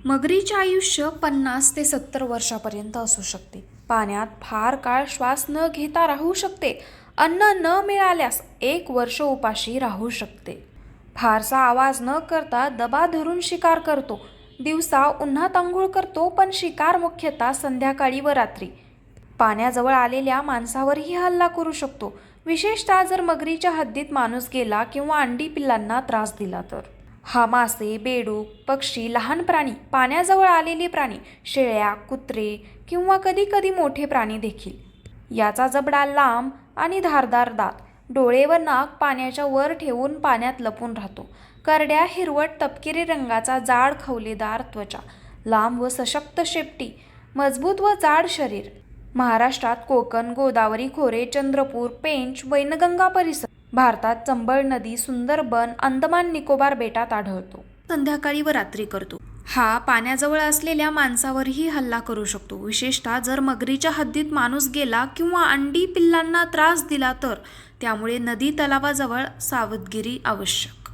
मगरीचे आयुष्य 50 ते 70 वर्षापर्यंत असू शकते. पाण्यात फार काळ श्वास न घेता राहू शकते. अन्न न मिळाल्यास 1 वर्ष उपाशी राहू शकते. फारसा आवाज न करता दबा धरून शिकार करतो. दिवसा उन्हात अंघोळ करतो, पण शिकार मुख्यतः संध्याकाळी व रात्री. पाण्याजवळ आलेल्या माणसावरही हल्ला करू शकतो, विशेषतः जर मगरीच्या हद्दीत माणूस गेला किंवा अंडी पिल्लांना त्रास दिला तर. हा मासे, बेडूक, पक्षी, लहान प्राणी, पाण्याजवळ आलेले प्राणी, शेळ्या, कुत्रे किंवा कधीकधी मोठे प्राणी देखील. याचा जबडा लांब आणि धारदार दात, डोळे व नाक पाण्याच्या वर ठेवून पाण्यात लपून राहतो. करड्या हिरवट तपकिरी रंगाचा, जाड खवलेदार त्वचा, लांब व सशक्त शेपटी, मजबूत व जाड शरीर. महाराष्ट्रात कोकण, गोदावरी खोरे, चंद्रपूर, पेंच, वैनगंगा परिसर. भारतात चंबळ नदी, सुंदरबन, अंदमान निकोबार बेटात आढळतो. संध्याकाळी व रात्री करतो. हा पाण्याजवळ असलेल्या माणसावरही हल्ला करू शकतो, विशेषतः जर मगरीच्या हद्दीत माणूस गेला किंवा अंडी पिल्लांना त्रास दिला तर. त्यामुळे नदी तलावाजवळ सावधगिरी आवश्यक.